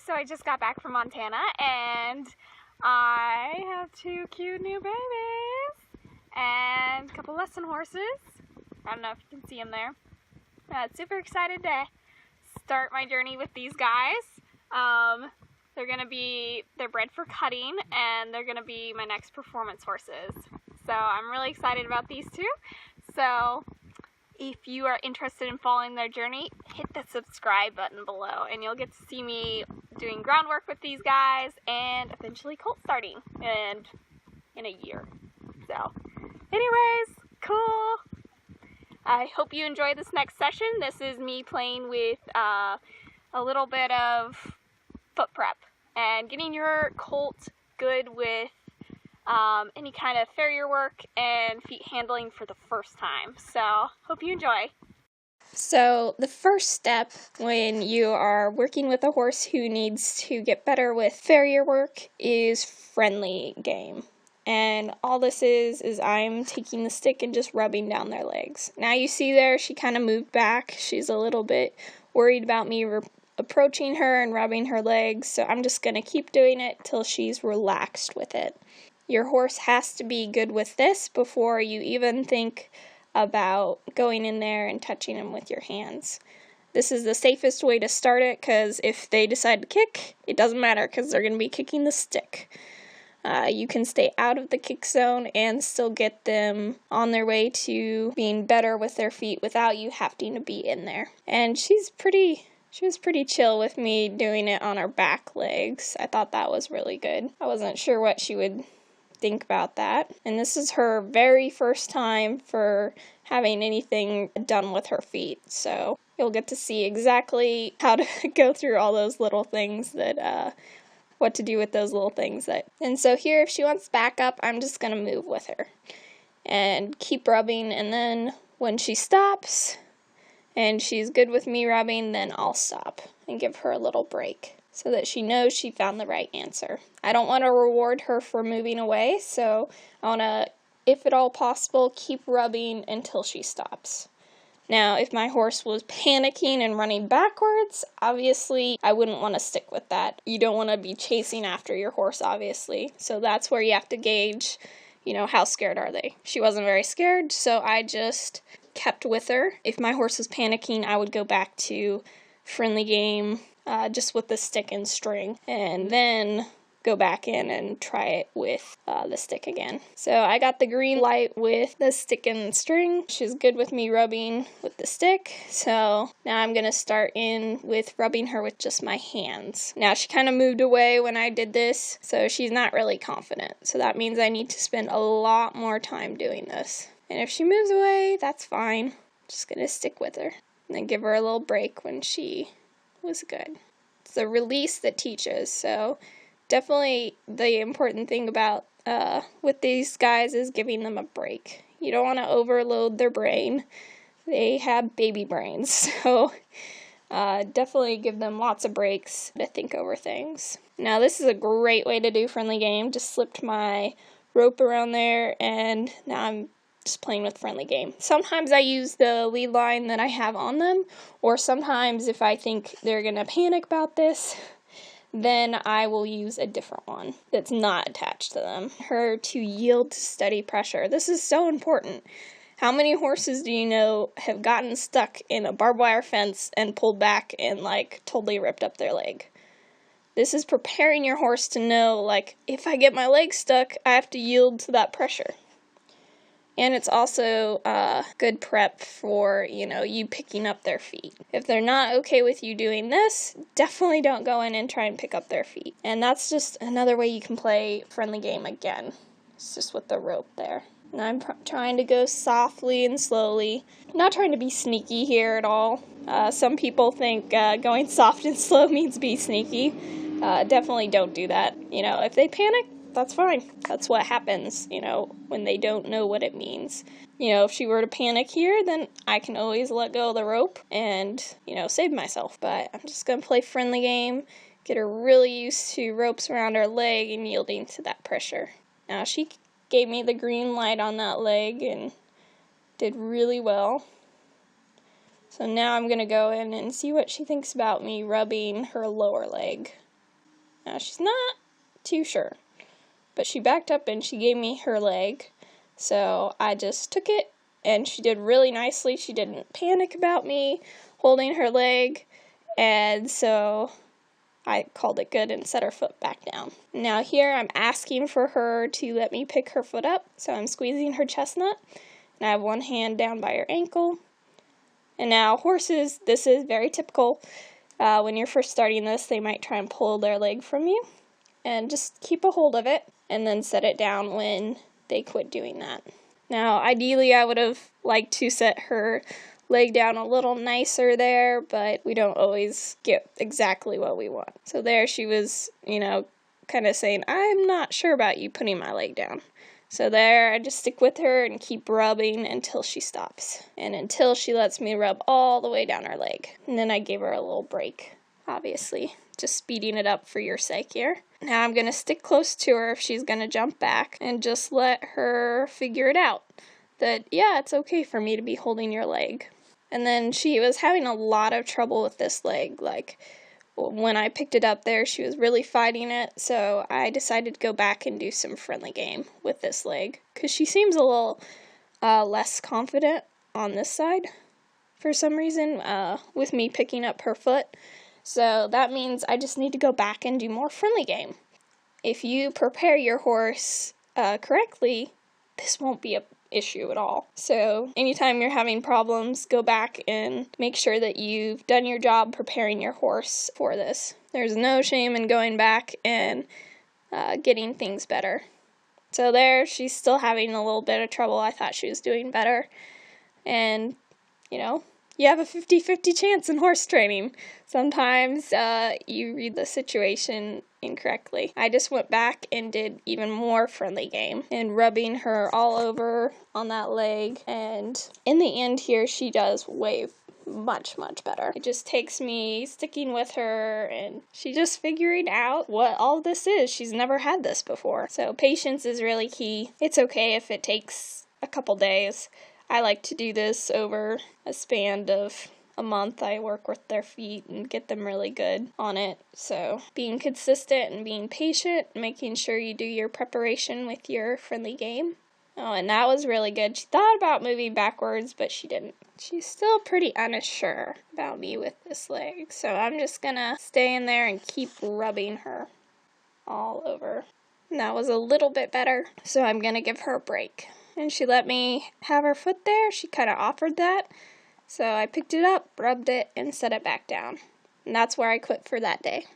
so I just got back from Montana and I have 2 cute new babies and a couple lesson horses. I don't know if you can see them there. Super excited to start my journey with these guys. They're bred for cutting and they're gonna be my next performance horses. So I'm really excited about these two. So if you are interested in following their journey, hit the subscribe button below and you'll get to see me doing groundwork with these guys and eventually colt starting in a year. So anyways, cool. I hope you enjoy this next session. This is me playing with a little bit of foot prep and getting your colt good with any kind of farrier work and feet handling for the first time. So, hope you enjoy. So, the first step when you are working with a horse who needs to get better with farrier work is friendly game. And all this is I'm taking the stick and just rubbing down their legs. Now you see there, she kind of moved back. She's a little bit worried about me approaching her and rubbing her legs, so I'm just going to keep doing it till she's relaxed with it. Your horse has to be good with this before you even think about going in there and touching them with your hands. This is the safest way to start it, because if they decide to kick, it doesn't matter because they're going to be kicking the stick. You can stay out of the kick zone and still get them on their way to being better with their feet without you having to be in there. And she was pretty chill with me doing it on her back legs. I thought that was really good. I wasn't sure what she would think about that. And this is her very first time for having anything done with her feet. So you'll get to see exactly how to go through all those little things that, what to do with those little things and so here, if she wants back up, I'm just going to move with her and keep rubbing, and then when she stops and she's good with me rubbing, then I'll stop and give her a little break so that she knows she found the right answer. I don't want to reward her for moving away, so I want to, if at all possible, keep rubbing until she stops. Now, if my horse was panicking and running backwards, obviously I wouldn't want to stick with that. You don't want to be chasing after your horse, obviously. So that's where you have to gauge, how scared are they. She wasn't very scared, so I just kept with her. If my horse was panicking, I would go back to friendly game, just with the stick and string, and then go back in and try it with the stick again. So I got the green light with the stick and string. She's good with me rubbing with the stick. So now I'm going to start in with rubbing her with just my hands. Now she kind of moved away when I did this, so she's not really confident. So that means I need to spend a lot more time doing this. And if she moves away, that's fine. I'm just going to stick with her and then give her a little break when she was good. It's the release that teaches, so definitely the important thing about with these guys is giving them a break. You don't want to overload their brain. They have baby brains, so definitely give them lots of breaks to think over things. Now this is a great way to do friendly game. Just slipped my rope around there and now I'm just playing with friendly game. Sometimes I use the lead line that I have on them, or sometimes if I think they're going to panic about this, then I will use a different one that's not attached to them. Her to yield to steady pressure. This is so important. How many horses do you know have gotten stuck in a barbed wire fence and pulled back and totally ripped up their leg? This is preparing your horse to know, if I get my leg stuck, I have to yield to that pressure. And it's also good prep for, you picking up their feet. If they're not okay with you doing this, definitely don't go in and try and pick up their feet. And that's just another way you can play friendly game again. It's just with the rope there. And I'm trying to go softly and slowly. I'm not trying to be sneaky here at all. Some people think going soft and slow means be sneaky. Definitely don't do that. If they panic, that's fine. That's what happens, when they don't know what it means. If she were to panic here, then I can always let go of the rope and, save myself. But I'm just going to play friendly game, get her really used to ropes around her leg and yielding to that pressure. Now, she gave me the green light on that leg and did really well. So now I'm going to go in and see what she thinks about me rubbing her lower leg. Now, she's not too sure, but she backed up and she gave me her leg. So I just took it, and she did really nicely. She didn't panic about me holding her leg, and so I called it good and set her foot back down. Now here I'm asking for her to let me pick her foot up, so I'm squeezing her chestnut, and I have one hand down by her ankle. And now horses, this is very typical. When you're first starting this, they might try and pull their leg from you, and just keep a hold of it, and then set it down when they quit doing that. Now, ideally, I would have liked to set her leg down a little nicer there, but we don't always get exactly what we want. So there she was, kind of saying, I'm not sure about you putting my leg down. So there, I just stick with her and keep rubbing until she stops, and until she lets me rub all the way down her leg. And then I gave her a little break, obviously, just speeding it up for your sake here. Now I'm going to stick close to her if she's going to jump back, and just let her figure it out. That, yeah, it's okay for me to be holding your leg. And then she was having a lot of trouble with this leg. Like, when I picked it up there, she was really fighting it, so I decided to go back and do some friendly game with this leg, because she seems a little less confident on this side for some reason with me picking up her foot. So that means I just need to go back and do more friendly game. If you prepare your horse correctly, this won't be an issue at all. So anytime you're having problems, go back and make sure that you've done your job preparing your horse for this. There's no shame in going back and getting things better. So there, she's still having a little bit of trouble. I thought she was doing better. And, you have a 50-50 chance in horse training. Sometimes you read the situation incorrectly. I just went back and did even more friendly game and rubbing her all over on that leg. And in the end here, she does way much better. It just takes me sticking with her, and she just figuring out what all this is. She's never had this before. So patience is really key. It's okay if it takes a couple days. I like to do this over a span of a month. I work with their feet and get them really good on it. So being consistent and being patient, making sure you do your preparation with your friendly game. Oh, and that was really good. She thought about moving backwards, but she didn't. She's still pretty unsure about me with this leg. So I'm just gonna stay in there and keep rubbing her all over. And that was a little bit better, so I'm gonna give her a break. And she let me have her foot there. She kind of offered that. So I picked it up, rubbed it, and set it back down. And that's where I quit for that day.